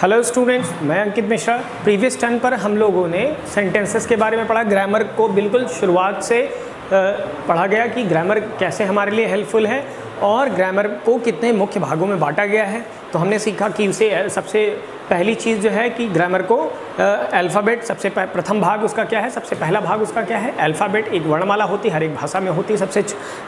Hello students, मैं अंकित Mishra. Previous turn पर हम लोगों ने सेंटेंसेस के बारे में पढ़ा। ग्रामर को बिल्कुल शुरुआत से पढ़ा गया कि ग्रामर कैसे हमारे लिए हेल्पफुल है और ग्रामर को कितने मुख्य भागों में बांटा गया है। तो हमने सीखा कि उसे सबसे पहली चीज़ जो है कि ग्रामर को अल्फ़ाबेट सबसे प्रथम भाग उसका क्या है, सबसे पहला भाग उसका क्या है, अल्फ़ाबेट। एक वर्णमाला होती है, हर एक भाषा में होती है। सबसे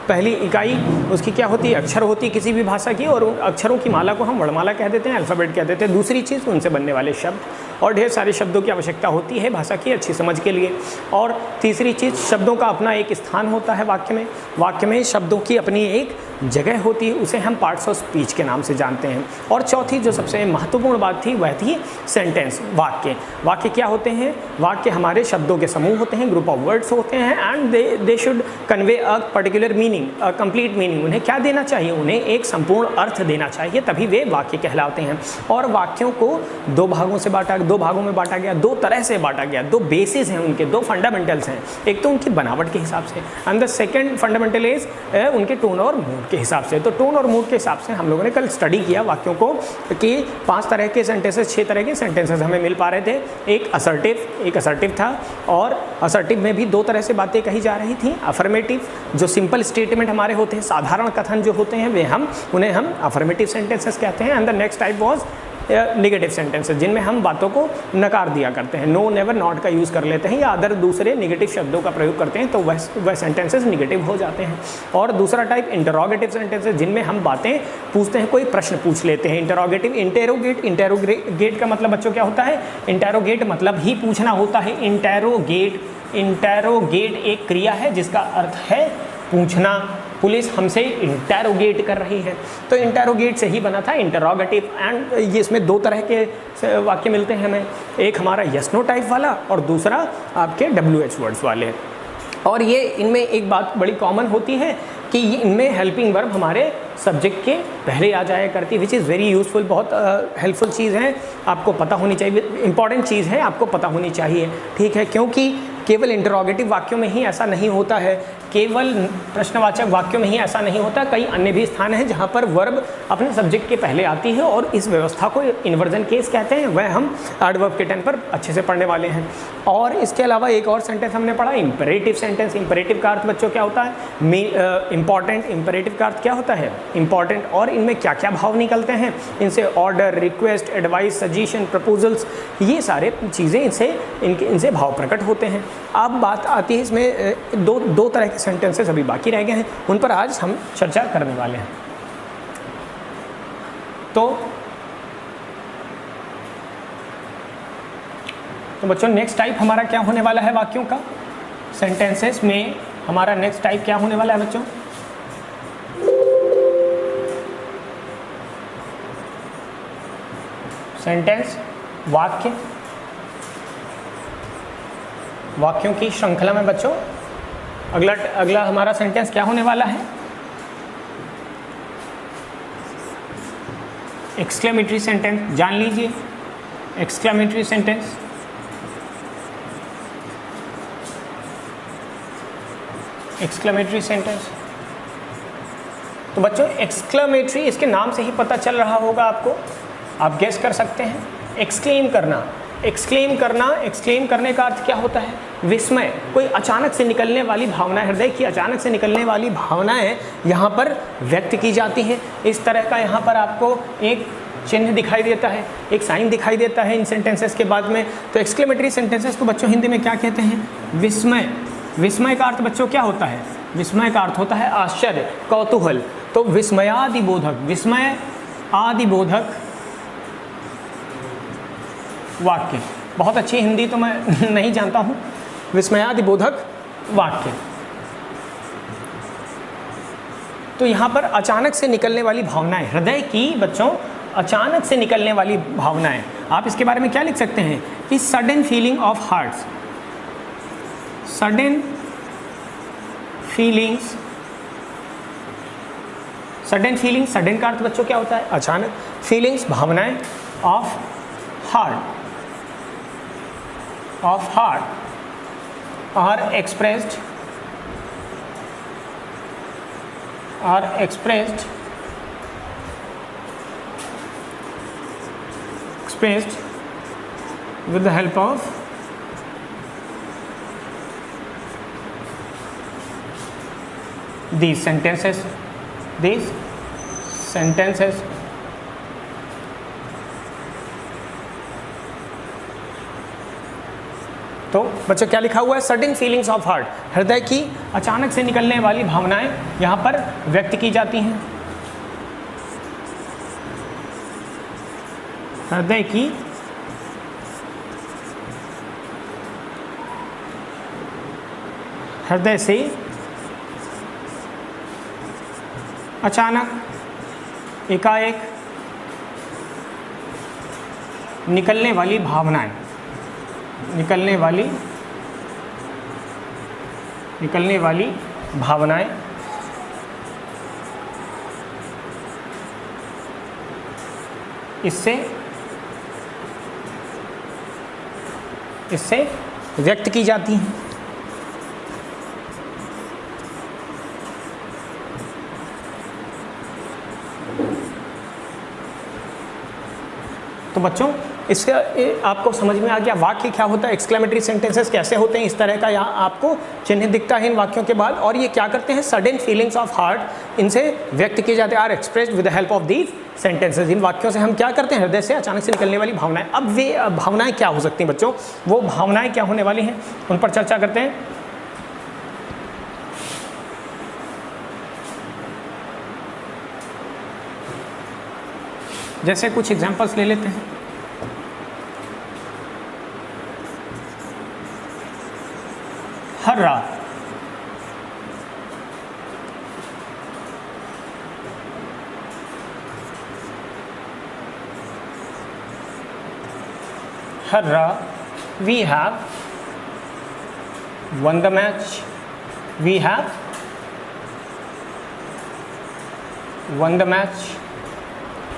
पहली इकाई उसकी क्या होती है, अक्षर होती है किसी भी भाषा की, और उन अक्षरों की माला को हम वर्णमाला कह देते हैं, अल्फ़ाबेट कह देते हैं। दूसरी चीज़ उनसे बनने वाले शब्द और ढेर सारे शब्दों की आवश्यकता होती है भाषा की अच्छी समझ के लिए। और तीसरी चीज़, शब्दों का अपना एक स्थान होता है वाक्य में शब्दों की अपनी एक जगह होती है, उसे हम पार्ट्स ऑफ स्पीच के नाम से जानते हैं। और चौथी जो सबसे महत्वपूर्ण बात थी वह थी सेंटेंस, वाक्य क्या होते हैं। वाक्य हमारे शब्दों के समूह होते हैं, ग्रुप ऑफ वर्ड्स होते हैं, and they should convey a particular meaning, a complete meaning. उन्हें क्या देना चाहिए, उन्हें एक संपूर्ण अर्थ देना चाहिए, तभी वे वाक्य कहलाते हैं। और वाक्यों को दो भागों में बांटा गया, दो तरह से बांटा गया। दो बेसिस हैं उनके, दो फंडामेंटल्स हैं। एक तो उनकी बनावट के हिसाब से, and the second fundamental is उनके टोन और मूड के हिसाब से। तो टोन और मूड के हिसाब से हम लोगों ने कल स्टडी किया वाक्यों को कि 5 तरह के सेंटेंसेस, 6 तरह के सेंटेंसेस हमें मिल पा रहे थे। एक असर्टिव था, और असर्टिव में भी 2 तरह से बातें कही जा रही थी। अफर्मेटिव, जो सिंपल स्टेटमेंट हमारे होते हैं, साधारण कथन जो होते हैं, उन्हें हम अफर्मेटिव सेंटेंसेस कहते हैं। And the next type was negative sentences, जिनमें हम बातों को नकार दिया करते हैं, नो, नेवर, नॉट का यूज़ कर लेते हैं, या अदर दूसरे निगेटिव शब्दों का प्रयोग करते हैं, तो वह सेंटेंसेस निगेटिव हो जाते हैं। और दूसरा टाइप इंटरोगेटिव सेंटेंसेस, जिनमें हम बातें पूछते हैं, कोई प्रश्न पूछ लेते हैं। इंटरोगेटिव, इंटेरोगेट का मतलब बच्चों क्या होता है, इंटेरोगेट मतलब ही पूछना होता है। इंटेरोगेट एक क्रिया है जिसका अर्थ है पूछना। पुलिस हमसे इंटेरोगेट कर रही है, तो इंटेरोगेट से ही बना था इंटरोगेटिव। एंड ये इसमें 2 तरह के वाक्य मिलते हैं हमें, एक हमारा यस नो टाइप वाला और दूसरा आपके WH वर्ड्स वाले। और ये इनमें एक बात बड़ी कॉमन होती है कि इनमें हेल्पिंग वर्ब हमारे सब्जेक्ट के पहले आ जाया करती है, विच इज़ वेरी यूज़फुल। बहुत हेल्पफुल चीज़ है, आपको पता होनी चाहिए, इंपॉर्टेंट चीज़ है, आपको पता होनी चाहिए, ठीक है। क्योंकि केवल इंटरोगेटिव वाक्यों में ही ऐसा नहीं होता है, केवल प्रश्नवाचक वाक्यों में ही ऐसा नहीं होता, कई अन्य भी स्थान हैं जहाँ पर वर्ब अपने सब्जेक्ट के पहले आती है, और इस व्यवस्था को इन्वर्जन केस कहते हैं। वह हम एडवर्ब के टर्न पर अच्छे से पढ़ने वाले हैं। और इसके अलावा एक और सेंटेंस हमने पढ़ा, इंपेरेटिव सेंटेंस। इंपेरेटिव का अर्थ बच्चों क्या होता है, इंपॉर्टेंट। इंपेरेटिव का अर्थ क्या होता है, इंपॉर्टेंट। और इनमें क्या क्या भाव निकलते हैं, इनसे order, request, advice, suggestion, proposals, ये सारे चीज़ें इनसे भाव प्रकट होते हैं। अब बात आती है इसमें दो तरह के सेंटेंसेस अभी बाकी रह गए हैं, उन पर आज हम चर्चा करने वाले हैं। तो बच्चों, नेक्स्ट टाइप हमारा क्या होने वाला है वाक्यों का, सेंटेंसेस में हमारा नेक्स्ट टाइप क्या होने वाला है बच्चों, सेंटेंस, वाक्यों की श्रृंखला में बच्चों अगला हमारा सेंटेंस क्या होने वाला है, एक्सक्लेमेटरी सेंटेंस। जान लीजिए, एक्सक्लेमेटरी सेंटेंस। एक्सक्लेमेटरी सेंटेंस, तो बच्चों एक्सक्लेमेटरी, इसके नाम से ही पता चल रहा होगा आपको, आप गेस कर सकते हैं। एक्सक्लेम करना, एक्सक्लेम करने का अर्थ क्या होता है, विस्मय। कोई अचानक से निकलने वाली भावना, हृदय की अचानक से निकलने वाली भावनाएं यहाँ पर व्यक्त की जाती हैं। इस तरह का यहाँ पर आपको एक चिन्ह दिखाई देता है, एक साइन दिखाई देता है इन सेंटेंसेस के बाद में। तो एक्सक्लेमेटरी सेंटेंसेस को बच्चों हिंदी में क्या कहते हैं, विस्मय। विस्मय का अर्थ बच्चों क्या होता है, विस्मय का अर्थ होता है आश्चर्य, कौतूहल। तो विस्मयादिबोधक, विस्मय आदिबोधक वाक्य। बहुत अच्छी हिंदी तो मैं नहीं जानता हूँ, विस्मयादिबोधक वाक्य। तो यहाँ पर अचानक से निकलने वाली भावनाएं, हृदय की बच्चों अचानक से निकलने वाली भावनाएं, आप इसके बारे में क्या लिख सकते हैं कि sudden feeling of hearts, sudden feelings. Sudden का अर्थ बच्चों क्या होता है, अचानक। फीलिंग्स भावनाएं, of heart are expressed expressed with the help of these sentences. तो बच्चों क्या लिखा हुआ है? सडन फीलिंग्स ऑफ हार्ट, हृदय की अचानक से निकलने वाली भावनाएं यहाँ पर व्यक्त की जाती हैं। हृदय की हृदय से अचानक एकाएक निकलने वाली भावनाएं, निकलने वाली भावनाएं इससे व्यक्त की जाती हैं। तो बच्चों इससे आपको समझ में आ गया वाक्य क्या होता है, एक्सक्लेमेटरी सेंटेंसेस कैसे होते हैं। इस तरह का यहाँ आपको चिन्ह दिखता है इन वाक्यों के बाद, और ये क्या करते हैं? सडन फीलिंग्स ऑफ हार्ट, इनसे व्यक्त किए जाते हैं, are expressed with the help of these sentences. इन वाक्यों से हम क्या करते हैं? हृदय से अचानक से निकलने वाली भावनाएं। अब वे भावनाएं क्या हो सकती हैं बच्चों? वो भावनाएं क्या होने वाली हैं उन पर चर्चा करते हैं। जैसे कुछ एग्जांपल्स ले लेते हैं। हर्रा, हर्रा, we have won the match, we have won the match।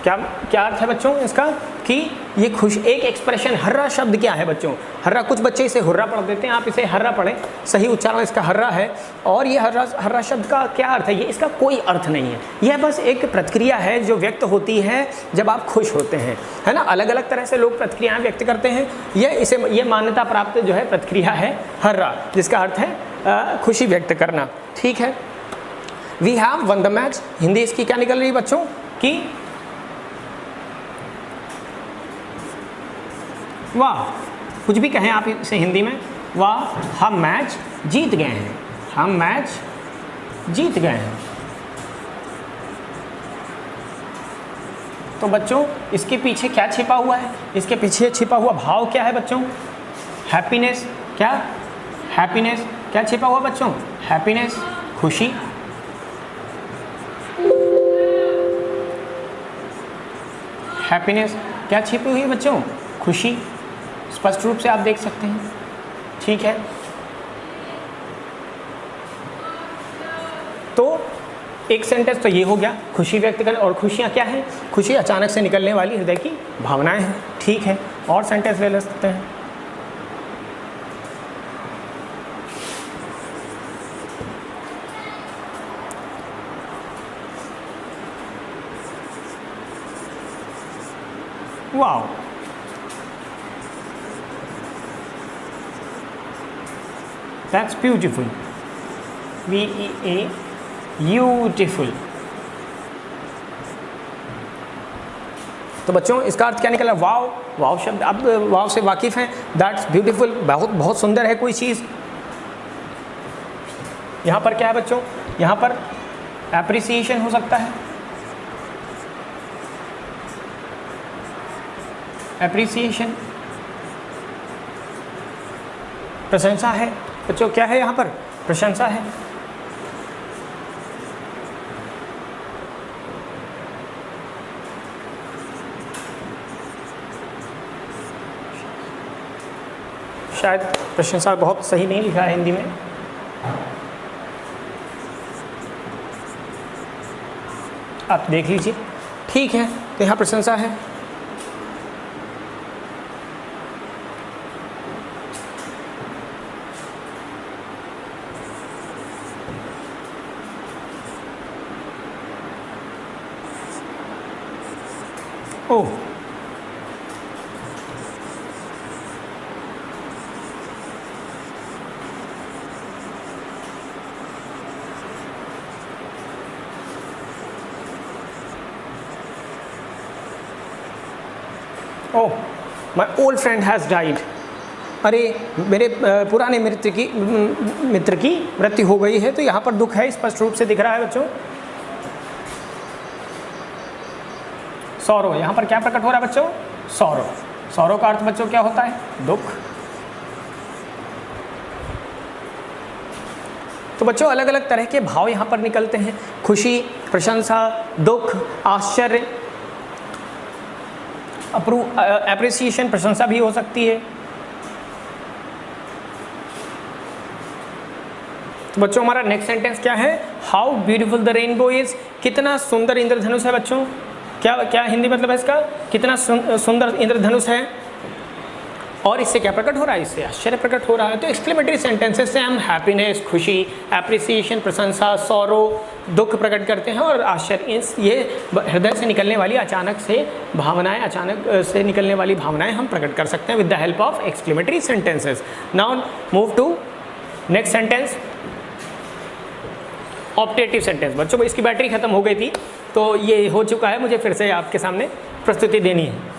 क्या अर्थ है बच्चों इसका? कि ये खुश एक एक्सप्रेशन, हर्रा शब्द क्या है बच्चों? हर्रा, कुछ बच्चे इसे हुर्रा पढ़ देते हैं, आप इसे हर्रा पढ़ें, सही उच्चारण इसका हर्रा है। और ये हर्रा शब्द का क्या अर्थ है? ये इसका कोई अर्थ नहीं है, यह बस एक प्रतिक्रिया है जो व्यक्त होती है जब आप खुश होते हैं, है ना। अलग अलग तरह से लोग प्रतिक्रियाएं व्यक्त करते हैं, ये मान्यता प्राप्त जो है प्रतिक्रिया है हर्रा, जिसका अर्थ है खुशी व्यक्त करना। ठीक है, we have won the match, Hindi इसकी क्या निकल रही है बच्चों? कि वाह, कुछ भी कहें आप इसे हिंदी में, वाह हम मैच जीत गए हैं, हम मैच जीत गए हैं। तो बच्चों इसके पीछे क्या छिपा हुआ है? इसके पीछे छिपा हुआ भाव क्या है बच्चों? हैप्पीनेस। क्या हैप्पीनेस? क्या छिपा हुआ बच्चों? हैप्पीनेस, खुशी। हैप्पीनेस, क्या छिपी हुई है बच्चों? खुशी, स्पष्ट रूप से आप देख सकते हैं। ठीक है, तो एक सेंटेंस तो ये हो गया, खुशी व्यक्त करना। और खुशियाँ क्या हैं? खुशी अचानक से निकलने वाली हृदय की भावनाएं हैं। ठीक है, और सेंटेंस ले सकते हैं। Wow, that's beautiful, V-E-A, beautiful। तो बच्चों इसका अर्थ क्या निकला? वाव। वाव शब्द, अब वाव से वाकिफ़ हैं। दैट्स ब्यूटीफुल, बहुत सुंदर है कोई चीज़। यहाँ पर क्या है बच्चों? यहाँ पर एप्रिसिएशन हो सकता है, एप्रिसिएशन, प्रशंसा है बच्चों। क्या है यहाँ पर? प्रशंसा है। शायद प्रशंसा बहुत सही नहीं लिखा है हिंदी में। आप देख लीजिए। ठीक है, तो यहाँ प्रशंसा है। Oh, oh my old friend has died, अरे मेरे पुराने मित्र की मृत्यु हो गई है। तो यहाँ पर दुख है, स्पष्ट रूप से दिख रहा है बच्चों। सौरो, यहाँ पर क्या प्रकट हो रहा है बच्चों? सौरो। सौरो का अर्थ बच्चों क्या होता है? दुख। तो बच्चों अलग अलग तरह के भाव यहाँ पर निकलते हैं, खुशी, प्रशंसा, दुख, आश्चर्य, एप्रिसिएशन, प्रशंसा भी हो सकती है। तो बच्चों हमारा नेक्स्ट सेंटेंस क्या है? How beautiful the rainbow is, कितना सुंदर इंद्रधनुष है बच्चों। क्या हिंदी मतलब है इसका? कितना सुंदर इंद्रधनुष है। और इससे क्या प्रकट हो रहा है? इससे आश्चर्य प्रकट हो रहा है। तो एक्सक्लेमेटरी सेंटेंसेस से हम हैप्पीनेस, खुशी, एप्रिसिएशन, प्रशंसा, सौरो, दुख प्रकट करते हैं और आश्चर्य, ये हृदय से निकलने वाली अचानक से निकलने वाली भावनाएं हम प्रकट कर सकते हैं with the help of exclamatory sentences. Now move to next sentence, optative sentence. बच्चों इसकी बैटरी खत्म हो गई थी तो ये हो चुका है, मुझे फिर से आपके सामने प्रस्तुति देनी है।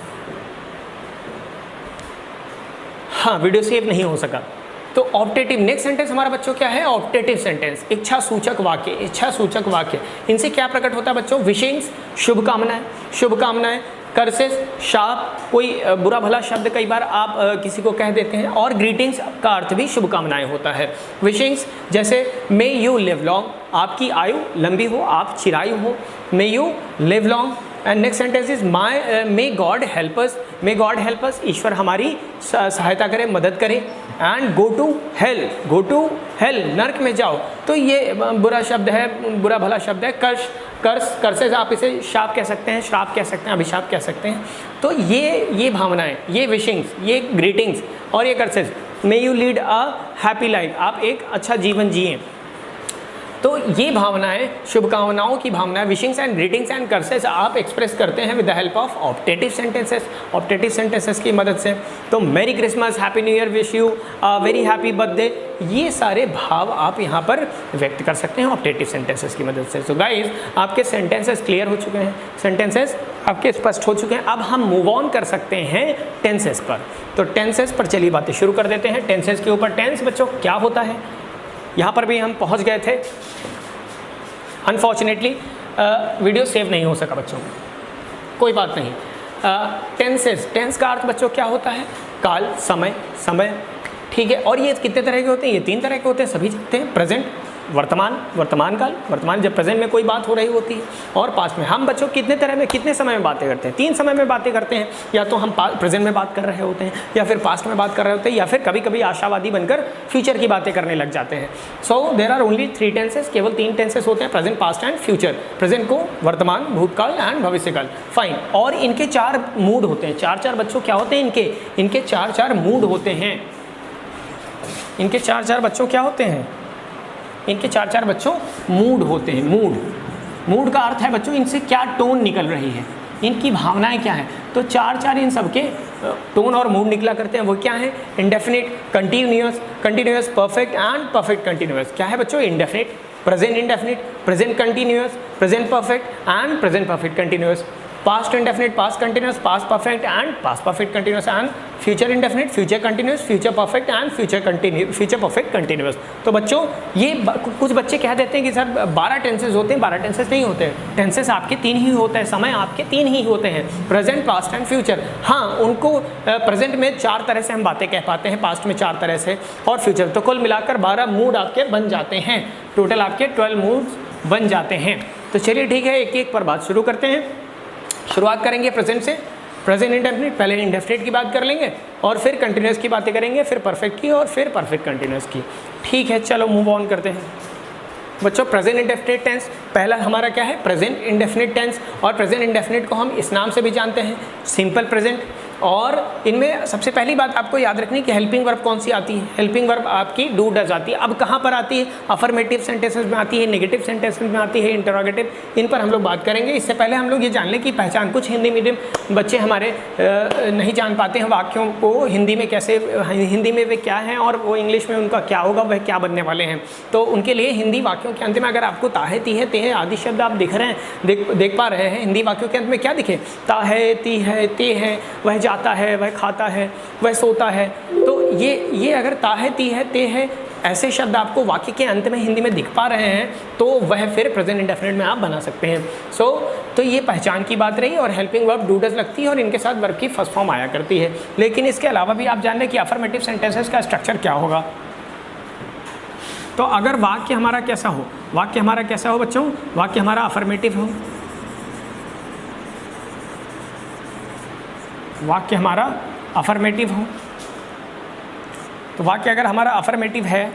हाँ, वीडियो सेव नहीं हो सका। तो ऑप्टेटिव नेक्स्ट सेंटेंस हमारा बच्चों क्या है? ऑप्टेटिव सेंटेंस, इच्छा सूचक वाक्य। इच्छा सूचक वाक्य, इनसे क्या प्रकट होता है बच्चों? विशेष, शुभकामनाएं, कर्सेस, शाप, कोई बुरा भला शब्द कई बार आप किसी को कह देते हैं, और ग्रीटिंग्स का अर्थ भी शुभकामनाएं होता है। विशिंग्स जैसे मे यू लिव लॉन्ग, आपकी आयु लंबी हो, आप चिरायु हो, may you live long. And next sentence is may God help us, may God help us, ईश्वर हमारी सहायता करे, मदद करे। एंड गो टू हेल, नर्क में जाओ। तो ये बुरा शब्द है, बुरा भला शब्द है। कर्सेस आप इसे शाप कह सकते हैं, श्राप कह सकते हैं, अभिशाप कह सकते हैं। तो ये भावनाएं, ये विशिंग्स, ये ग्रीटिंग्स और ये curses, may you lead a happy life, आप एक अच्छा जीवन जिए। तो ये भावनाएं, शुभकामनाओं की भावनाएं, विशिंग्स एंड ग्रीटिंग्स एंड कर्सेस आप एक्सप्रेस करते हैं with the help of optative sentences, optative sentences की मदद से। तो merry Christmas, happy new year, wish you very happy birthday, ये सारे भाव आप यहाँ पर व्यक्त कर सकते हैं ऑप्टेटिव सेंटेंसेस की मदद से। सो गाइज, आपके सेंटेंसेस क्लियर हो चुके हैं, सेंटेंसेस आपके स्पष्ट हो चुके हैं। अब हम मूव ऑन कर सकते हैं टेंसेस पर। तो टेंसेस पर चलिए बातें शुरू कर देते हैं। टेंसेस के ऊपर, टेंस बच्चों क्या होता है, यहाँ पर भी हम पहुँच गए थे। अनफॉर्चुनेटली वीडियो सेव नहीं हो सका बच्चों, कोई बात नहीं। टेंस का अर्थ बच्चों क्या होता है? काल, समय, ठीक है। और ये कितने तरह के होते हैं? ये 3 तरह के होते हैं, सभी जानते हैं। प्रेजेंट, वर्तमान काल, वर्तमान जब प्रेजेंट में कोई बात हो रही होती है, और पास्ट में। हम बच्चों कितने समय में बातें करते हैं? 3 समय में बातें करते हैं। या तो हम प्रेजेंट में बात कर रहे होते हैं, या फिर पास्ट में बात कर रहे होते हैं, या फिर कभी कभी आशावादी बनकर फ्यूचर की बातें करने लग जाते हैं। So there are only 3 tenses, केवल 3 टेंसेस होते हैं, present, past and future. Present को वर्तमान, भूतकाल एंड भविष्यकाल, फाइन। और इनके 4 मूड होते हैं। 4 बच्चों क्या होते हैं इनके 4 मूड होते हैं। इनके 4 बच्चों क्या होते हैं? इनके 4 बच्चों मूड होते हैं। मूड का अर्थ है बच्चों इनसे क्या टोन निकल रही है, इनकी भावनाएं क्या हैं। तो 4 इन सबके टोन और मूड निकला करते हैं। वो क्या है? Indefinite, continuous, perfect and perfect continuous. क्या है बच्चों? Indefinite, present indefinite, present continuous, present perfect and present perfect continuous. Past indefinite, past continuous, past perfect and past perfect continuous. And future indefinite, future continuous, future perfect and future perfect continuous. तो बच्चों ये कुछ बच्चे कह देते हैं कि sir 12 tenses होते हैं। 12 टेंसेस नहीं होते, टेंसेस आपके 3 ही होते हैं, समय आपके 3 ही होते हैं, प्रेजेंट, पास्ट एंड फ्यूचर। हाँ, उनको प्रेजेंट में 4 तरह से हम बातें कह पाते हैं, पास्ट में 4 तरह से, और फ्यूचर। तो कुल मिलाकर 12 मूड आपके बन जाते हैं। टोटल आपके 12 मूड्स बन जाते हैं। तो चलिए ठीक है, एक पर बात शुरू करते हैं। शुरुआत करेंगे प्रेजेंट से। प्रेजेंट इंडेफिनिट, पहले इंडेफिनिट की बात कर लेंगे, और फिर कंटिन्यूअस की बातें करेंगे, फिर परफेक्ट की, और फिर परफेक्ट कंटिन्यूअस की। ठीक है, चलो मूव ऑन करते हैं बच्चों। प्रेजेंट इंडेफिनिट टेंस पहला हमारा क्या है? Present indefinite tense. और प्रेजेंट इंडेफिनिट को हम इस नाम से भी जानते हैं, सिंपल प्रेजेंट। और इनमें सबसे पहली बात आपको याद रखनी कि हेल्पिंग वर्ब कौन सी आती है? हेल्पिंग वर्ब आपकी डू डज आती है। अब कहाँ पर आती है? अफर्मेटिव सेंटेंसेस में आती है, नेगेटिव सेंटेंसेस में आती है, इंटरोगेटिव। इन पर हम लोग बात करेंगे। इससे पहले हम लोग ये जान लें कि पहचान। कुछ हिंदी मीडियम बच्चे हमारे नहीं जान पाते हैं वाक्यों को हिंदी में कैसे, हिंदी में वे क्या हैं और वो इंग्लिश में उनका क्या होगा, वह क्या बनने वाले हैं। तो उनके लिए हिंदी वाक्यों के अंत में अगर आपको ताहे, तीहे, तेहे आदि शब्द आप दिख रहे हैं, देख पा रहे हैं, हिंदी वाक्यों के अंत में क्या दिखे? ताहे, तीहे, ते है, वह जाता है, वह खाता है, वह सोता है। तो ये अगर ता है, ती है, ते है, ऐसे शब्द आपको वाक्य के अंत में हिंदी में दिख पा रहे हैं तो वह फिर प्रेजेंट इंडेफिनिट में आप बना सकते हैं। तो ये पहचान की बात रही और हेल्पिंग वर्ब डू डज लगती है और इनके साथ वर्ब की फर्स्ट फॉर्म आया करती है। लेकिन इसके अलावा भी आप जान लें कि अफर्मेटिव सेंटेंसेस का स्ट्रक्चर क्या होगा। तो अगर वाक्य हमारा कैसा हो, वाक्य हमारा कैसा हो बच्चों, वाक्य हमारा अफर्मेटिव हो, वाक्य हमारा अफर्मेटिव हो, तो वाक्य अगर हमारा अफर्मेटिव है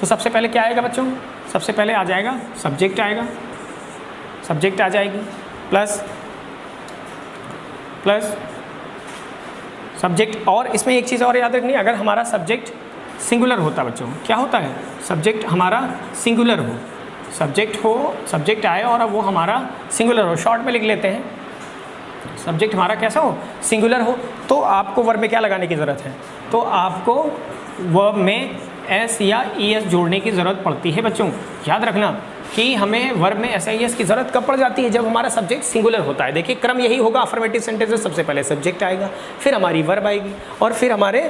तो सबसे पहले क्या आएगा बच्चों, सबसे पहले आ जाएगा सब्जेक्ट आएगा, सब्जेक्ट आ जाएगी प्लस सब्जेक्ट। और इसमें एक चीज़ और याद रखनी, अगर हमारा सब्जेक्ट सिंगुलर होता बच्चों, क्या होता है, सब्जेक्ट हमारा सिंगुलर हो, सब्जेक्ट हो, सब्जेक्ट आए और अब वो हमारा सिंगुलर हो, शॉर्ट में लिख लेते हैं, सब्जेक्ट हमारा कैसा हो, सिंगुलर हो, तो आपको वर्ब में क्या लगाने की ज़रूरत है, तो आपको वर्ब में एस या ई एस जोड़ने की ज़रूरत पड़ती है बच्चों। याद रखना कि हमें वर्ब में एस या ई एस की ज़रूरत कब पड़ जाती है, जब हमारा सब्जेक्ट सिंगुलर होता है। देखिए क्रम यही होगा अफर्मेटिव सेंटेंसेस, सबसे पहले सब्जेक्ट आएगा, फिर हमारी वर्ब आएगी और फिर हमारे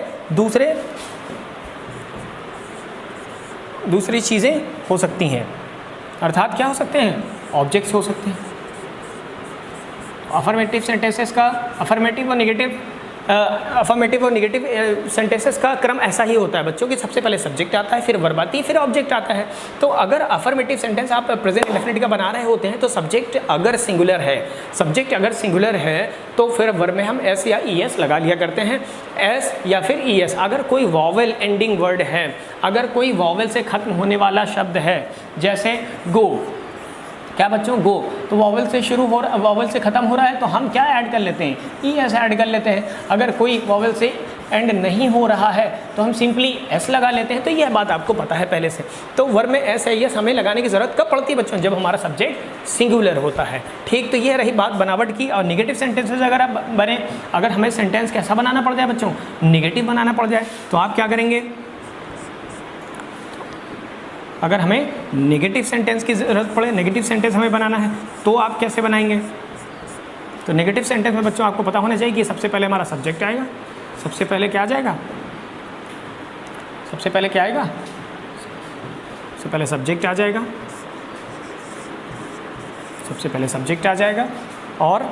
दूसरी चीज़ें हो सकती हैं, अर्थात क्या हो सकते हैं, ऑब्जेक्ट्स हो सकते हैं। अफर्मेटिव सेंटेंसेस का अफर्मेटिव और नेगेटिव सेंटेंसेस का क्रम ऐसा ही होता है बच्चों कि सबसे पहले सब्जेक्ट आता है, फिर वर्ब आती है, फिर ऑब्जेक्ट आता है। तो अगर अफर्मेटिव सेंटेंस आप प्रेजेंट इंडेफिनिट का बना रहे होते हैं तो सब्जेक्ट अगर सिंगुलर है तो फिर वर्ब में हम एस या ई एस लगा लिया करते हैं, एस या फिर ई एस। अगर कोई वॉवेल एंडिंग वर्ड है, अगर कोई वॉवेल से खत्म होने वाला शब्द है, जैसे गो, क्या बच्चों, गो, तो वॉवेल से शुरू हो रहा, वॉवेल से ख़त्म हो रहा है तो हम क्या ऐड कर लेते हैं, ई एस ऐड कर लेते हैं। अगर कोई वॉवेल से एंड नहीं हो रहा है तो हम सिंपली एस लगा लेते हैं। तो यह बात आपको पता है पहले से। तो वर्ब में एस या एस हमें लगाने की ज़रूरत कब पड़ती है बच्चों, जब हमारा सब्जेक्ट सिंगुलर होता है। ठीक, तो यह रही बात बनावट की। और निगेटिव सेंटेंसेस अगर आप बने, अगर हमें सेंटेंस कैसा बनाना पड़ जाए बच्चों, निगेटिव बनाना पड़ जाए, तो आप क्या करेंगे, अगर हमें नेगेटिव सेंटेंस की ज़रूरत पड़े, नेगेटिव सेंटेंस हमें बनाना है तो आप कैसे बनाएंगे। तो नेगेटिव सेंटेंस में बच्चों आपको पता होना चाहिए कि सबसे पहले हमारा सब्जेक्ट आएगा, सबसे पहले क्या आ जाएगा, सबसे पहले क्या आएगा, सबसे पहले सब्जेक्ट आ जाएगा, सबसे पहले सब्जेक्ट आ जाएगा और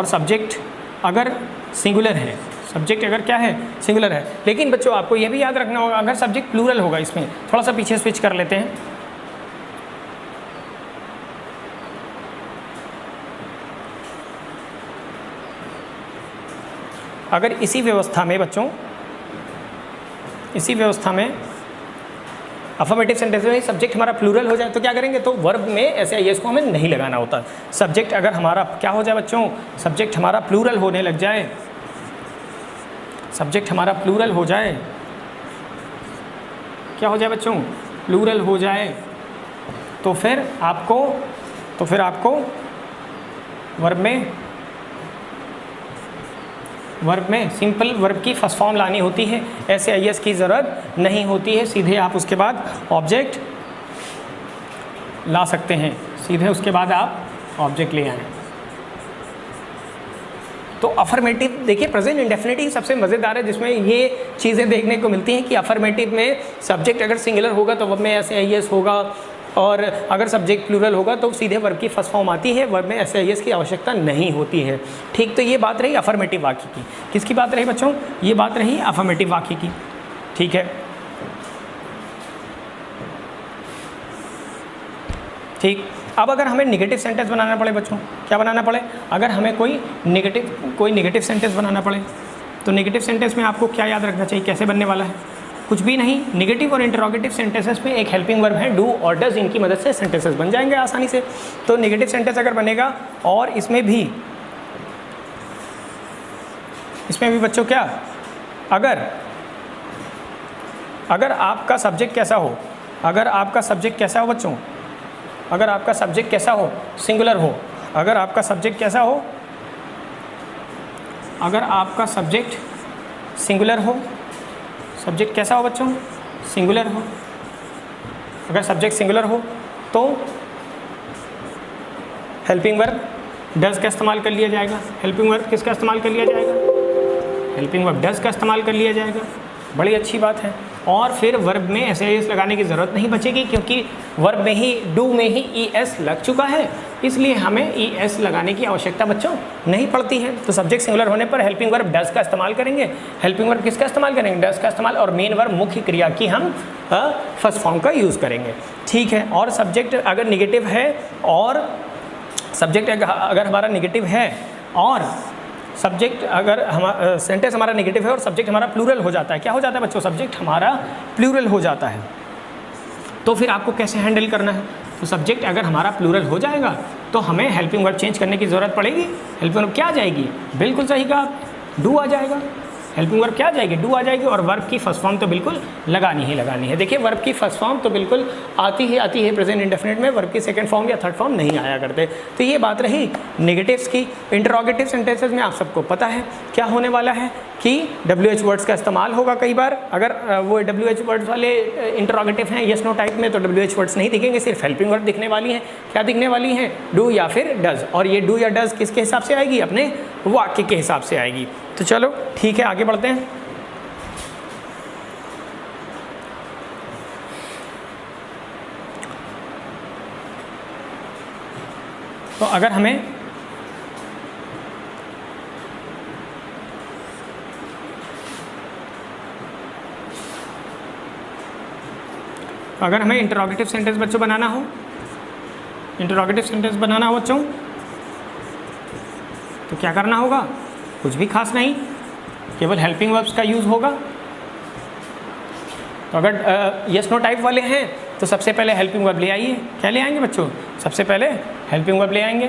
सब्जेक्ट अगर सिंगुलर है, सब्जेक्ट अगर क्या है, सिंगुलर है। लेकिन बच्चों आपको यह भी याद रखना होगा, अगर सब्जेक्ट प्लूरल होगा, इसमें थोड़ा सा पीछे स्विच कर लेते हैं, अगर इसी व्यवस्था में बच्चों, इसी व्यवस्था में अफर्मेटिव सेंटेंस में सब्जेक्ट हमारा प्लूरल हो जाए तो क्या करेंगे, तो वर्ब में ऐसे आई एस को हमें नहीं लगाना होता। सब्जेक्ट अगर हमारा क्या हो जाए बच्चों, सब्जेक्ट हमारा प्लूरल होने लग जाए, सब्जेक्ट हमारा प्लूरल हो जाए, क्या हो जाए बच्चों, प्लूरल हो जाए, तो फिर आपको वर्ब में सिंपल वर्ब की फर्स्ट फॉर्म लानी होती है, ऐसे आई एस की ज़रूरत नहीं होती है। सीधे आप उसके बाद ऑब्जेक्ट ला सकते हैं, सीधे उसके बाद आप ऑब्जेक्ट ले आएँ। तो अफर्मेटिव देखिए, प्रेजेंट इंडेफिनिट सबसे मज़ेदार है, जिसमें ये चीज़ें देखने को मिलती हैं कि अफर्मेटिव में सब्जेक्ट अगर सिंगुलर होगा तो वर्ब में एस आई एस होगा, और अगर सब्जेक्ट प्लूरल होगा तो सीधे वर्ब की फर्स्ट फॉर्म आती है, वर्ब में एस आई एस की आवश्यकता नहीं होती है। ठीक, तो ये बात रही अफर्मेटिव वाक्य की। किसकी बात रही बच्चों, ये बात रही अफर्मेटिव वाक्य की। ठीक है, ठीक। अब अगर हमें नेगेटिव सेंटेंस बनाना पड़े बच्चों, क्या बनाना पड़े, अगर हमें कोई नेगेटिव सेंटेंस बनाना पड़े तो नेगेटिव सेंटेंस में आपको क्या याद रखना चाहिए, कैसे बनने वाला है, कुछ भी नहीं। नेगेटिव और इंटरोगेटिव सेंटेंसेस में एक हेल्पिंग वर्ब है डू और डज, इनकी मदद से सेंटेंसेस बन जाएंगे आसानी से। तो नेगेटिव सेंटेंस अगर बनेगा, और इसमें भी बच्चों क्या, अगर आपका सब्जेक्ट कैसा हो, अगर आपका सब्जेक्ट कैसा हो बच्चों, अगर आपका सब्जेक्ट कैसा हो, सिंगुलर हो, अगर आपका सब्जेक्ट कैसा हो, अगर आपका सब्जेक्ट सिंगुलर हो, सब्जेक्ट कैसा हो बच्चों, सिंगुलर हो, अगर सब्जेक्ट सिंगुलर हो तो हेल्पिंग वर्ब डज का इस्तेमाल कर लिया जाएगा। हेल्पिंग वर्ब किसका इस्तेमाल कर लिया जाएगा? हेल्पिंग वर्ब डज का इस्तेमाल कर लिया जाएगा। बड़ी अच्छी बात है। और फिर वर्ब में एस लगाने की ज़रूरत नहीं बचेगी, क्योंकि वर्ब में ही, डू में ही ई एस लग चुका है, इसलिए हमें ई एस लगाने की आवश्यकता बच्चों नहीं पड़ती है। तो सब्जेक्ट सिंगुलर होने पर हेल्पिंग वर्ब डज का इस्तेमाल करेंगे। हेल्पिंग वर्ब किसका इस्तेमाल करेंगे? डज का इस्तेमाल। और मेन वर्ब मुख्य क्रिया की हम फर्स्ट फॉर्म का यूज़ करेंगे। ठीक है। और सब्जेक्ट अगर निगेटिव है, और सब्जेक्ट अगर हमारा निगेटिव है, और सब्जेक्ट अगर सेंटेंस हमारा नेगेटिव है और सब्जेक्ट हमारा प्लूरल हो जाता है, क्या हो जाता है बच्चों? सब्जेक्ट हमारा प्लूरल हो जाता है, तो फिर आपको कैसे हैंडल करना है? तो सब्जेक्ट अगर हमारा प्लूरल हो जाएगा तो हमें हेल्पिंग वर्ब चेंज करने की ज़रूरत पड़ेगी। हेल्पिंग वर्ब क्या आ जाएगी? बिल्कुल सही कहा, डू आ जाएगा। हेल्पिंग वर्ब क्या आ जाएगी? डू आ जाएगी। और वर्ब की फर्स्ट फॉर्म तो बिल्कुल लगानी ही लगानी है। देखिए, वर्ब की फर्स्ट फॉर्म तो बिल्कुल आती है प्रेजेंट इंडेफिनिट में। वर्ब की सेकंड फॉर्म या थर्ड फॉर्म नहीं आया करते। तो ये बात रही नेगेटिव्स की। इंटरोगेटिव सेंटेंसेस में आप सबको पता है क्या होने वाला है कि WH वर्ड्स का इस्तेमाल होगा कई बार। अगर वो WH वर्ड्स वाले इंटरोगेटिव हैं येस नो टाइप में, तो WH वर्ड्स नहीं दिखेंगे, सिर्फ हेल्पिंग वर्ब दिखने वाली हैं। क्या दिखने वाली हैं? डू या फिर डज। और ये डू या डज किसके हिसाब से आएगी? अपने वाक्य के हिसाब से आएगी। तो चलो ठीक है, आगे बढ़ते हैं। तो अगर हमें इंटरोगेटिव सेंटेंस बच्चों बनाना हो, बच्चों, तो क्या करना होगा? कुछ भी खास नहीं, केवल हेल्पिंग वर्ब्स का यूज़ होगा। तो अगर येस नो टाइप वाले हैं तो सबसे पहले हेल्पिंग वर्ब ले आइए। क्या ले आएंगे बच्चों? सबसे पहले हेल्पिंग वर्ब ले आएंगे।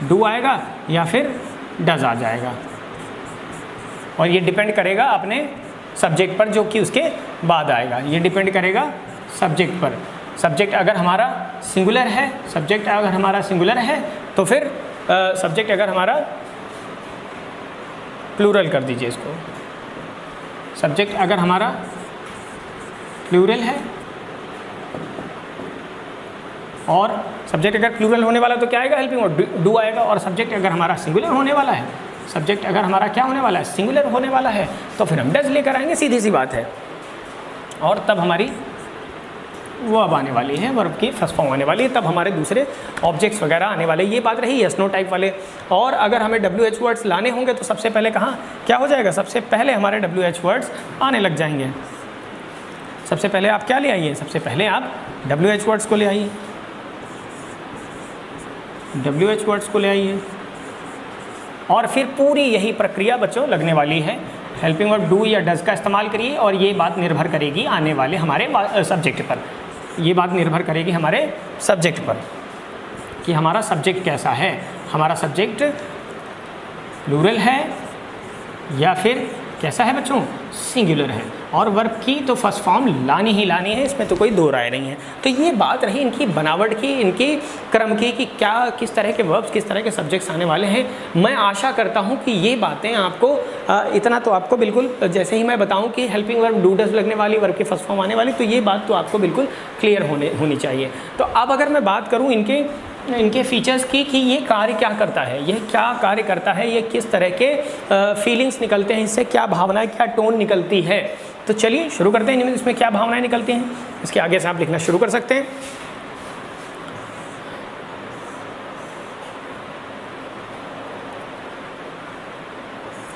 डू आएगा या फिर डज आ जाएगा, और ये डिपेंड करेगा अपने सब्जेक्ट पर जो कि उसके बाद आएगा। ये डिपेंड करेगा सब्जेक्ट पर। सब्जेक्ट अगर हमारा सिंगुलर है, तो फिर सब्जेक्ट अगर हमारा प्लूरल कर दीजिए इसको। सब्जेक्ट अगर हमारा प्लूरल है, और सब्जेक्ट अगर प्लूरल होने वाला तो क्या आएगा? हेल्पिंग वर्ब डू आएगा। और सब्जेक्ट अगर हमारा सिंगुलर होने वाला है, सिंगुलर होने वाला है, तो फिर हम डज लेकर आएंगे, सीधी सी बात है। और तब हमारी वो अब आने वाली है, वर्ब की फर्स्ट फॉर्म आने वाली है, तब हमारे दूसरे ऑब्जेक्ट्स वगैरह आने वाले। ये बात रही येस नो टाइप वाले। और अगर हमें WH वर्ड्स लाने होंगे तो सबसे पहले क्या हो जाएगा? सबसे पहले हमारे WH वर्ड्स आने लग जाएंगे। सबसे पहले आप क्या ले आइए? सबसे पहले आप WH वर्ड्स को ले आइए। और फिर पूरी यही प्रक्रिया बच्चों लगने वाली है। हेल्पिंग वर्ब डू या डज का इस्तेमाल करिए, और ये बात निर्भर करेगी आने वाले हमारे सब्जेक्ट पर। कि हमारा सब्जेक्ट कैसा है। हमारा सब्जेक्ट प्लूरल है या फिर कैसा है बच्चों? सिंगुलर है। और वर्ब की तो फर्स्ट फॉर्म लानी ही लानी है, इसमें तो कोई दो राय नहीं है। तो ये बात रही इनकी बनावट की, इनकी क्रम की, कि क्या किस तरह के वर्ब्स, किस तरह के सब्जेक्ट्स आने वाले हैं। मैं आशा करता हूँ कि ये बातें आपको इतना तो आपको बिल्कुल, जैसे ही मैं बताऊँ कि हेल्पिंग वर्ब डू डज लगने वाली, वर्ब की फर्स्ट फॉर्म आने वाली, तो ये बात तो आपको बिल्कुल क्लियर होनी चाहिए। तो अब अगर मैं बात करूँ इनके फीचर्स की कि ये कार्य क्या करता है, ये किस तरह के फीलिंग्स निकलते हैं इससे, क्या भावनाएं, क्या टोन निकलती है। तो चलिए शुरू करते हैं। इसमें क्या भावनाएं निकलती हैं, इसके आगे से आप लिखना शुरू कर सकते हैं।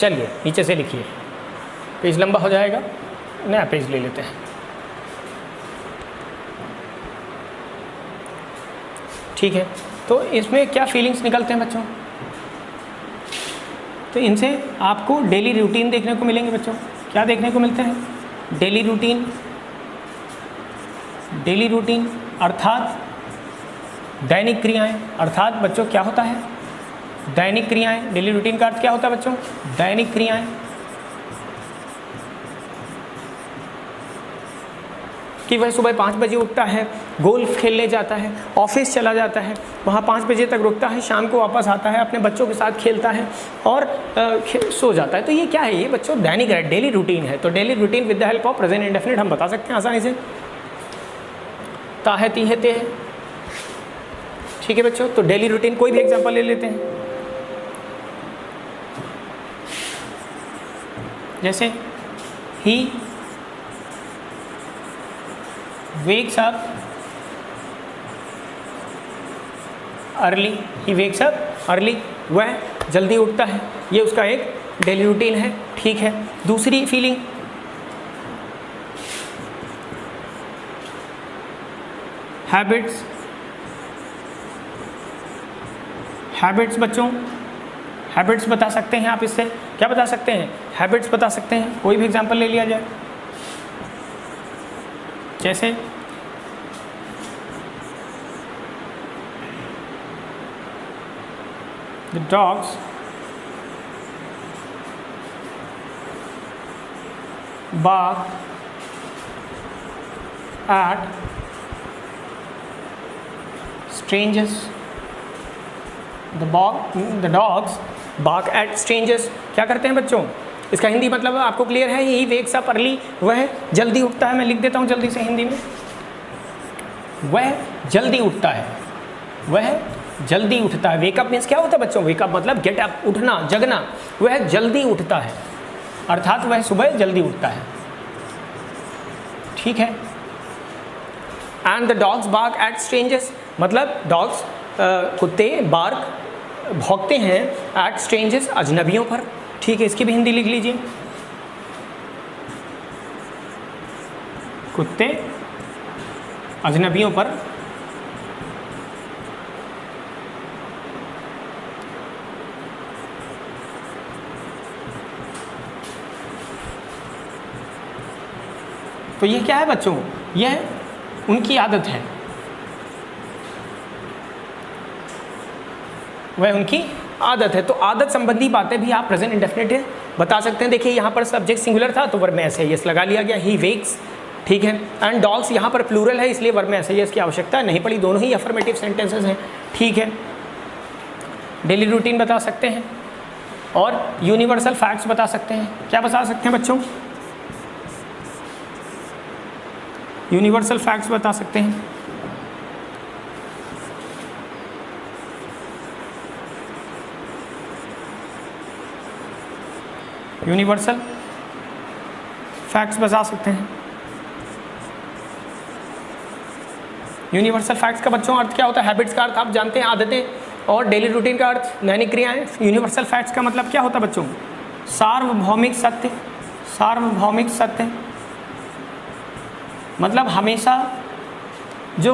चलिए नीचे से लिखिए, पेज लंबा हो जाएगा, नया पेज ले लेते हैं। ठीक है, तो इसमें क्या फीलिंग्स निकलते हैं बच्चों? तो इनसे आपको डेली रूटीन देखने को मिलेंगे बच्चों। क्या देखने को मिलते हैं? डेली रूटीन अर्थात दैनिक क्रियाएं। अर्थात बच्चों क्या होता है? दैनिक क्रियाएं। डेली रूटीन का अर्थ क्या होता है बच्चों? दैनिक क्रियाएं। कि वह सुबह 5 बजे उठता है, गोल्फ खेलने जाता है, ऑफिस चला जाता है, वहाँ 5 बजे तक रुकता है, शाम को वापस आता है, अपने बच्चों के साथ खेलता है और सो जाता है। तो ये क्या है? ये बच्चों दैनिक है, डेली रूटीन है। तो daily routine with the help of present indefinite हम बता सकते हैं आसानी से। ता है, ती है, ते है, ठीक है बच्चों, तो डेली रूटीन कोई भी एग्जांपल ले लेते हैं। जैसे he wakes up early, he wakes up early, वह जल्दी उठता है, ये उसका एक डेली रूटीन है। ठीक है, दूसरी फीलिंग, हैबिट्स, हैबिट्स बच्चों, हैबिट्स बता सकते हैं आप, इससे क्या बता सकते हैं, हैबिट्स बता सकते हैं। कोई भी एग्जांपल ले लिया जाए, जैसे the dogs bark at strangers, the dogs bark at strangers, क्या करते हैं बच्चों, इसका हिंदी मतलब आपको क्लियर है, ही वेक्स अप अर्ली, वह जल्दी उठता है। मैं लिख देता हूँ जल्दी से हिंदी में, वह जल्दी उठता है, वह जल्दी उठता है। वेकअप मीन्स क्या होता है बच्चों, वेकअप मतलब गेट अप, उठना, जगना, वह जल्दी उठता है, अर्थात वह सुबह जल्दी उठता है। ठीक है, and the dogs bark at strangers, मतलब डॉग्स कुत्ते बार्क भौंकते हैं एट स्ट्रेंजर्स, अजनबियों पर। ठीक है, इसकी भी हिंदी लिख लीजिए, कुत्ते अजनबियों पर तो ये क्या है बच्चों, यह उनकी आदत है, वह उनकी आदत है। तो आदत संबंधी बातें भी आप प्रेजेंट इंडेफिनिट बता सकते हैं। देखिए यहाँ पर सब्जेक्ट सिंगुलर था तो वर्ब में ऐसे यस लगा लिया गया, ही वेक्स। ठीक है, एंड डॉग्स यहाँ पर प्लूरल है इसलिए वर्ब में ऐसे यस की आवश्यकता नहीं पड़ी, दोनों ही अफर्मेटिव सेंटेंसेस हैं। ठीक है, डेली रूटीन बता सकते हैं और यूनिवर्सल फैक्ट्स बता सकते हैं। क्या बता सकते हैं बच्चों, यूनिवर्सल फैक्ट्स बता सकते हैं। यूनिवर्सल फैक्ट्स बता सकते हैं। यूनिवर्सल फैक्ट्स का बच्चों अर्थ क्या होता है, हैबिट्स का अर्थ आप जानते हैं, आदतें, और डेली रूटीन का अर्थ दैनिक क्रियाएं। यूनिवर्सल फैक्ट्स का मतलब क्या होता है बच्चों, सार्वभौमिक सत्य, सार्वभौमिक सत्य मतलब हमेशा जो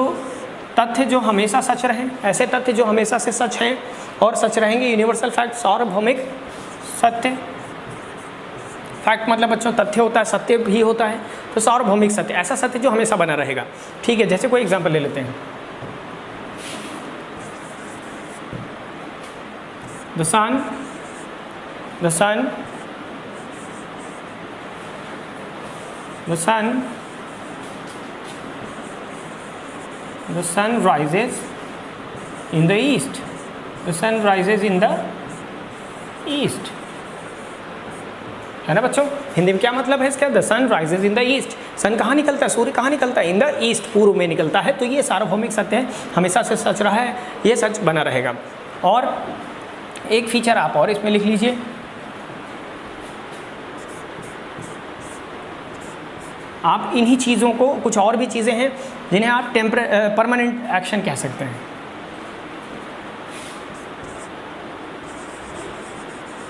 तथ्य जो हमेशा सच रहे, ऐसे तथ्य जो हमेशा से सच हैं और सच रहेंगे। यूनिवर्सल फैक्ट सार्वभौमिक सत्य, फैक्ट मतलब बच्चों तथ्य होता है, सत्य भी होता है, तो सार्वभौमिक सत्य ऐसा सत्य जो हमेशा बना रहेगा। ठीक है, जैसे कोई एग्जांपल ले लेते हैं, the sun rises in the east, the sun rises in the east, है ना बच्चों। हिंदी में क्या मतलब है इसका, the sun rises in the east, sun कहाँ निकलता है, सूर्य कहाँ निकलता है, इन द ईस्ट, पूर्व में निकलता है। तो ये सार्वभौमिक सत्य है, हमेशा से सच रहा है, ये सच बना रहेगा। और एक फीचर आप और इसमें लिख लीजिए, आप इन्हीं चीज़ों को, कुछ और भी चीज़ें हैं जिन्हें आप परमानेंट एक्शन कह सकते हैं।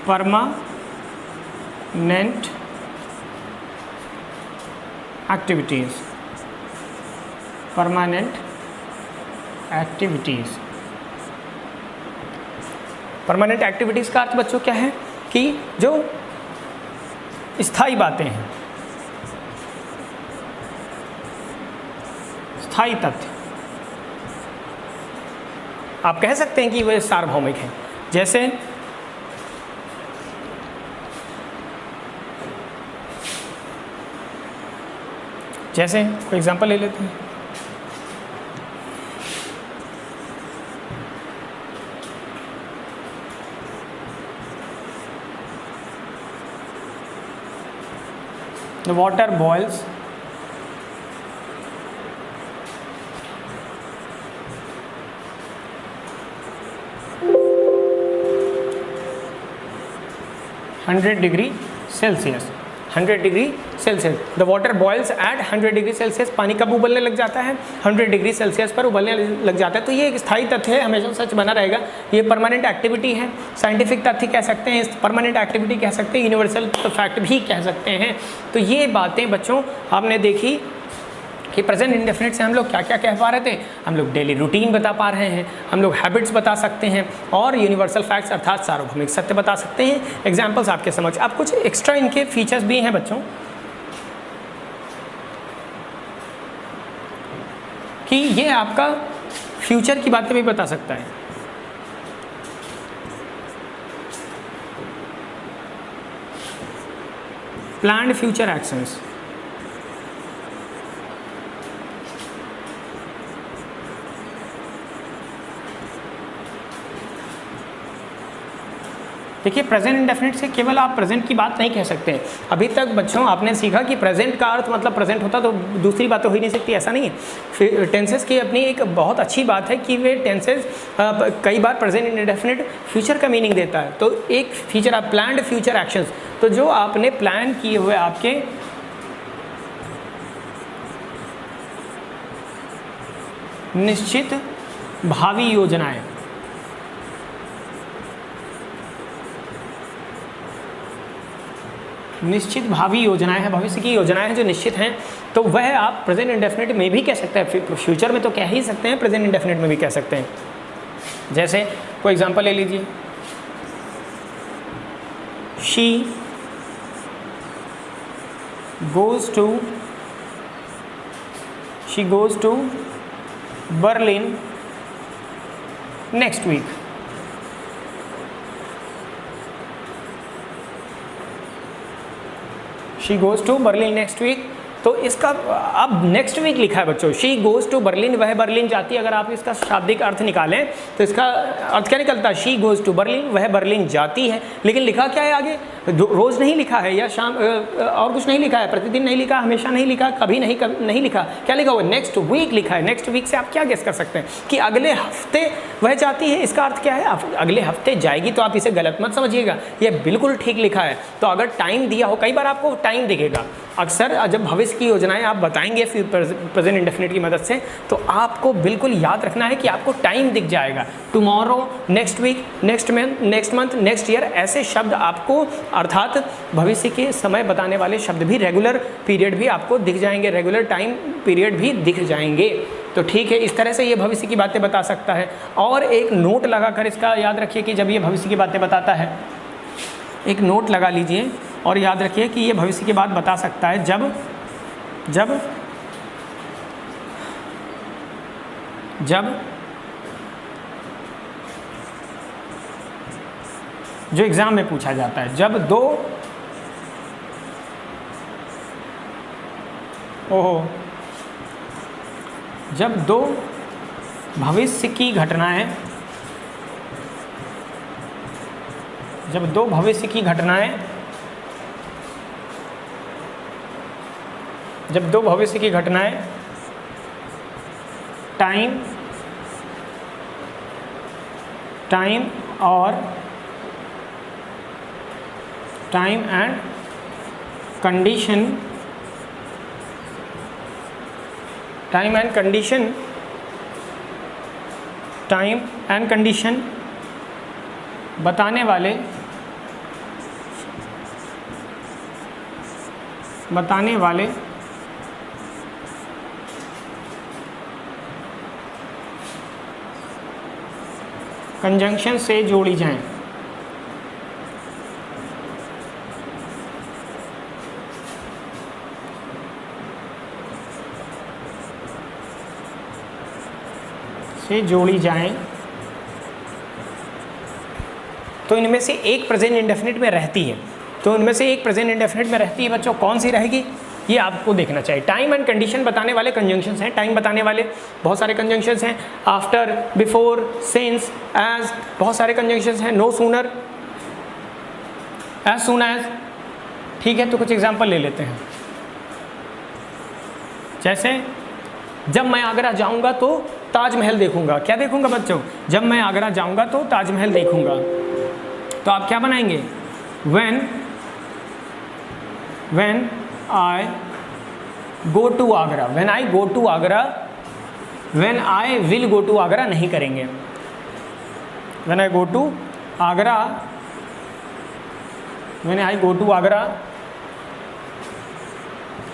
Permanent activities, permanent activities, permanent activities का अर्थ बच्चों क्या है कि जो स्थायी बातें हैं, स्थायी तथ्य, आप कह सकते हैं कि वे सार्वभौमिक हैं। जैसे कोई एग्जांपल ले लेते हैं, the water boils 100 degree Celsius, 100 degree Celsius. The water boils at 100 degree Celsius. पानी कब उबलने लग जाता है? 100 डिग्री सेल्सियस पर उबलने लग जाता है। तो ये एक स्थायी तथ्य है, हमेशा सच बना रहेगा। ये परमानेंट एक्टिविटी है, साइंटिफिक तथ्य कह सकते हैं, परमानेंट एक्टिविटी कह सकते हैं, यूनिवर्सल फैक्ट भी कह सकते हैं। तो ये बातें बच्चों आपने देखी कि प्रेजेंट इंडेफिनिट से हम लोग क्या क्या कह पा रहे थे। हम लोग डेली रूटीन बता पा रहे हैं, हम लोग हैबिट्स बता सकते हैं और यूनिवर्सल फैक्ट्स अर्थात सार्वभौमिक सत्य बता सकते हैं। एग्जाम्पल्स आपके समझ। अब कुछ एक्स्ट्रा इनके फीचर्स भी हैं बच्चों कि ये आपका फ्यूचर की बातें भी बता सकता है। प्लान्ड फ्यूचर एक्शंस, देखिए प्रेजेंट इंडेफिनिट से केवल आप प्रेजेंट की बात नहीं कह सकते। अभी तक बच्चों आपने सीखा कि प्रेजेंट का अर्थ मतलब प्रेजेंट होता तो दूसरी बात तो हो ही नहीं सकती, ऐसा नहीं है। टेंसेस की अपनी एक बहुत अच्छी बात है कि वे टेंसेस कई बार प्रेजेंट इंडेफिनिट फ्यूचर का मीनिंग देता है। तो एक फीचर आप प्लान्ड फ्यूचर एक्शंस, तो जो आपने प्लान किए हुए आपके निश्चित भावी योजनाएं, निश्चित भावी योजनाएं हैं, भविष्य की योजनाएं हैं जो निश्चित हैं, तो वह आप प्रेजेंट इंडेफिनिट में भी कह सकते हैं। फ्यूचर में तो कह ही सकते हैं, प्रेजेंट इंडेफिनिट में भी कह सकते हैं। जैसे कोई एग्जांपल ले लीजिए, she goes to Berlin next week. She goes to Berlin next week. तो इसका अब नेक्स्ट वीक लिखा है बच्चों, शी गोज़ टू बर्लिन, वह बर्लिन जाती है। अगर आप इसका शाब्दिक अर्थ निकालें तो इसका अर्थ क्या निकलता है? शी गोज़ टू बर्लिन, वह बर्लिन जाती है। लेकिन लिखा क्या है आगे? रोज़ नहीं लिखा है या शाम और कुछ नहीं लिखा है, प्रतिदिन नहीं लिखा, हमेशा नहीं लिखा, कभी नहीं लिखा। क्या लिखा हुआ? नेक्स्ट वीक लिखा है। नेक्स्ट वीक से आप क्या गेस कर सकते हैं कि अगले हफ्ते वह जाती है। इसका अर्थ क्या है? अगले हफ्ते जाएगी। तो आप इसे गलत मत समझिएगा, यह बिल्कुल ठीक लिखा है। तो अगर टाइम दिया हो, कई बार आपको टाइम दिखेगा। अक्सर जब भविष्य की योजनाएं आप बताएंगे प्रेजेंट इंडेफिनिट की मदद से, तो आपको बिल्कुल याद रखना है कि आपको टाइम दिख जाएगा। Tomorrow, next week, next month, next year, ऐसे शब्द आपको, अर्थात भविष्य के समय बताने वाले शब्द भी, रेगुलर पीरियड भी आपको दिख जाएंगे, रेगुलर टाइम पीरियड भी दिख जाएंगे। तो ठीक है, इस तरह से ये भविष्य की बातें बता सकता है। और एक नोट लगाकर इसका याद रखिए कि जब ये भविष्य की बातें बताता है, एक नोट लगा लीजिए और याद रखिए कि ये भविष्य की बात बता सकता है जब जो एग्ज़ाम में पूछा जाता है, जब दो भविष्य की घटनाएं, जब दो भविष्य की घटनाएं टाइम एंड कंडीशन बताने वाले कंजंक्शन से जोड़ी जाएं। तो इनमें से एक प्रेजेंट इंडेफिनिट में रहती है। बच्चों कौन सी रहेगी ये आपको देखना चाहिए। टाइम एंड कंडीशन बताने वाले कंजंक्शंस हैं, टाइम बताने वाले बहुत सारे कंजंक्शंस हैं, आफ्टर, बिफोर, सिंस, एज, बहुत सारे कंजंक्शंस हैं, no sooner, as soon as. ठीक है, तो कुछ एग्जांपल ले लेते हैं। जैसे जब मैं आगरा जाऊंगा तो ताजमहल देखूंगा। क्या देखूंगा बच्चों? जब मैं आगरा जाऊंगा तो ताजमहल देखूंगा। तो आप क्या बनाएंगे? When when I go to Agra, when I go to Agra, when I will go to Agra नहीं करेंगे। When I go to Agra, when I go to Agra,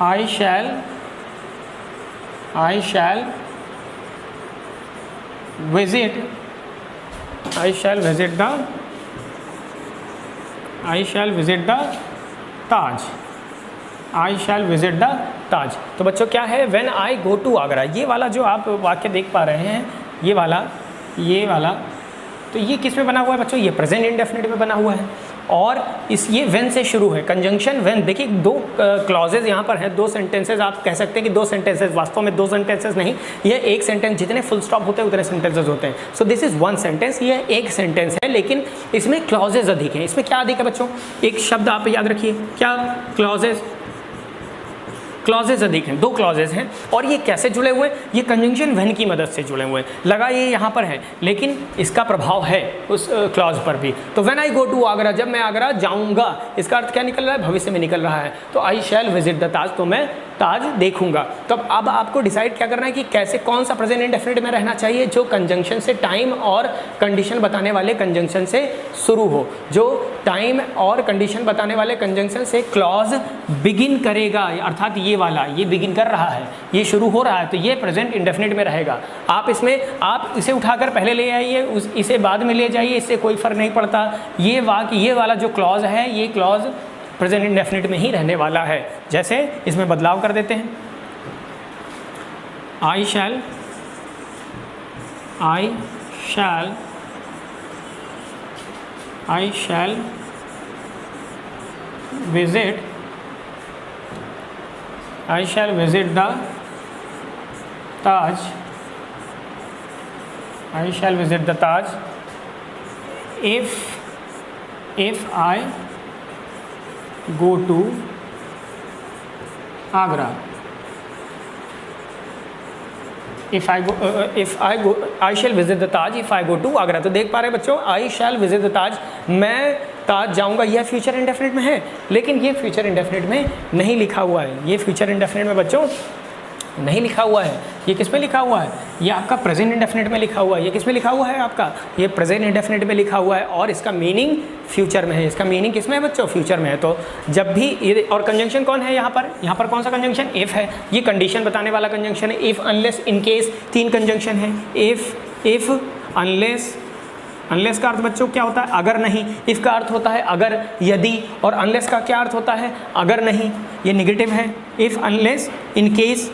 I shall visit, I shall visit the Taj, I shall visit the Taj. तो बच्चों क्या है, when I go to Agra, ये वाला जो आप वाक्य देख पा रहे हैं, ये वाला तो ये किस में बना हुआ है बच्चों, ये प्रेजेंट इंडेफिनिट में बना हुआ है और ये when से शुरू है, कंजंक्शन when। देखिए दो क्लॉजेज यहाँ पर हैं, दो सेंटेंसेज, आप कह सकते हैं कि दो सेंटेंसेज, वास्तव में दो सेंटेंसेज नहीं, ये एक सेंटेंस, जितने फुल स्टॉप होते हैं उतने सेंटेंसेज होते हैं। So this is one sentence, ये एक सेंटेंस है, लेकिन इसमें क्लॉजेज अधिक हैं। इसमें क्या अधिक है बच्चों, एक शब्द आप याद रखिए, क्या, क्लॉजेज अधिक हैं, दो क्लॉजेज हैं और ये कैसे जुड़े हुए हैं, ये कंजंक्शन व्हेन की मदद से जुड़े हुए हैं। लगा ये यहाँ पर है, लेकिन इसका प्रभाव है उस क्लॉज पर भी। तो when I go to Agra, जब मैं आगरा जाऊँगा, इसका अर्थ क्या निकल रहा है, भविष्य में निकल रहा है। तो आई शैल विजिट द ताज, तो मैं ताज देखूंगा। तो अब आपको डिसाइड क्या करना है कि कैसे, कौन सा प्रेजेंट इंडेफिनिट में रहना चाहिए, जो कंजंक्शन से, टाइम और कंडीशन बताने वाले कंजंक्शन से शुरू हो, जो टाइम और कंडीशन बताने वाले कंजंक्शन से क्लॉज बिगिन करेगा, अर्थात ये वाला, ये बिगिन कर रहा है, ये शुरू हो रहा है, तो ये प्रेजेंट इंडेफिनिट में रहेगा। आप इसे उठाकर पहले ले आइए, इसे बाद में ले जाइए, इससे कोई फर्क नहीं पड़ता। ये वाला जो क्लॉज है, ये क्लॉज प्रेजेंट इंडेफिनिट में ही रहने वाला है। जैसे इसमें बदलाव कर देते हैं, I shall visit the Taj, I shall visit the Taj if I go to Agra. I shall visit the Taj if I go to Agra। तो देख पा रहे हैं बच्चों, I shall visit the Taj, मैं ताज जाऊंगा, यह फ्यूचर इंडेफिनिट में है, लेकिन ये फ्यूचर इंडेफिनिट में नहीं लिखा हुआ है। ये फ्यूचर इंडेफिनिट में बच्चों नहीं लिखा हुआ है। ये किस में लिखा हुआ है, ये आपका प्रेजेंट इंडेफिनिट में लिखा हुआ है। ये किस में लिखा हुआ है आपका, ये प्रेजेंट इंडेफिनिट में लिखा हुआ है और इसका मीनिंग फ्यूचर में है। इसका मीनिंग किस में है बच्चों, फ्यूचर में है। तो जब भी ये, और कंजंक्शन कौन है यहाँ पर कौन सा कंजंक्शन, इफ़ है। ये कंडीशन बताने वाला कंजंक्शन है। इफ़, अनलेस, इन केस, तीन कंजंक्शन है। इफ़, अनलेस का अर्थ बच्चों क्या होता है, अगर नहीं। इफ़ का अर्थ होता है अगर, यदि, और अनलेस का क्या अर्थ होता है, अगर नहीं, ये नेगेटिव है। इफ़, अनलेस, इन केस,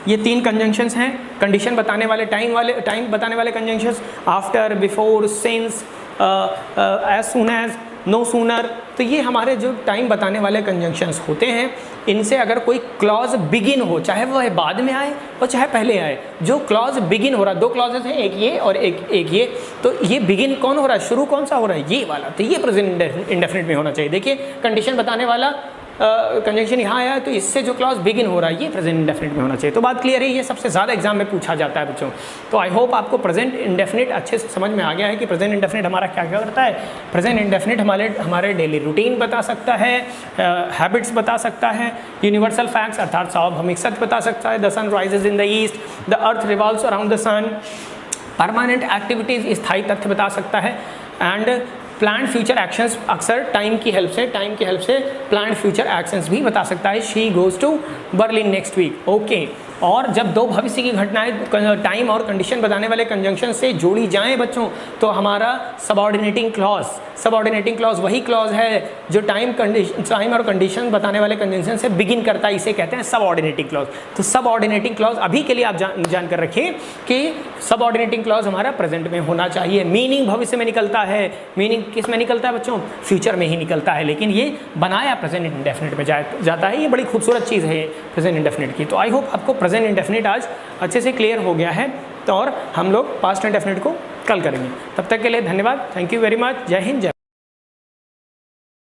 ये तीन कंजंक्शंस हैं, कंडीशन बताने वाले, टाइम बताने वाले conjunctions, after, before, since, as soon as, no sooner. तो ये हमारे जो टाइम बताने वाले कंजंक्शंस होते हैं, इनसे अगर कोई क्लॉज बिगिन हो, चाहे वह बाद में आए और चाहे पहले आए, जो क्लॉज बिगिन हो रहा है, दो क्लॉजेस हैं, एक ये और एक ये, तो ये बिगिन कौन हो रहा है, शुरू कौन सा हो रहा है, ये वाला। तो ये प्रेजेंट इंडेफिनिट में होना चाहिए। देखिए कंडीशन बताने वाला कंजंक्शन यहाँ आया है, तो इससे जो क्लॉज बिगिन हो रहा है, ये प्रेजेंट इंडेफिनिट में होना चाहिए। तो बात क्लियर है, ये सबसे ज़्यादा एग्जाम में पूछा जाता है बच्चों। तो आई होप आपको प्रेजेंट इंडेफिनिट अच्छे से समझ में आ गया है कि प्रेजेंट इंडेफिनिट हमारा क्या क्या करता है। प्रेजेंट इंडेफिनिट हमारे डेली रूटीन बता सकता है, हैबिट्स बता सकता है, यूनिवर्सल फैक्ट्स अर्थात सार्वभौमिक सत्य बता सकता है, the sun rises in the east, the earth revolves around the sun, permanent activities, स्थायी तथ्य बता सकता है, एंड प्लान्ड फ्यूचर एक्शंस अक्सर टाइम की हेल्प से प्लान्ड फ्यूचर एक्शंस भी बता सकता है। She goes to Berlin next week, okay. और जब दो भविष्य की घटनाएं टाइम और कंडीशन बताने वाले कंजंक्शन से जोड़ी जाएं बच्चों, तो हमारा सबऑर्डिनेटिंग क्लॉज वही क्लॉज है जो टाइम और कंडीशन बताने वाले कंजंक्शन से बिगिन करता है, इसे कहते हैं सबऑर्डिनेटिंग क्लॉज। तो सबऑर्डिनेटिंग क्लॉज अभी के लिए आप जान कर रखें कि सबऑर्डिनेटिंग क्लॉज हमारा प्रेजेंट में होना चाहिए। मीनिंग भविष्य में निकलता है, मीनिंग किस में निकलता है बच्चों, फ्यूचर में ही निकलता है, लेकिन ये बनाया प्रेजेंट इंडेफिनिट में जाता है। ये बड़ी खूबसूरत चीज़ है प्रेजेंट इंडेफिनिट की। तो आई होप आपको प्रेजेंट इंडेफिनिट आज अच्छे से क्लियर हो गया है, तो और हम लोग पास्ट इंडेफिनिट को कल करेंगे। तब तक के लिए धन्यवाद, थैंक यू वेरी मच, जय हिंद, जय।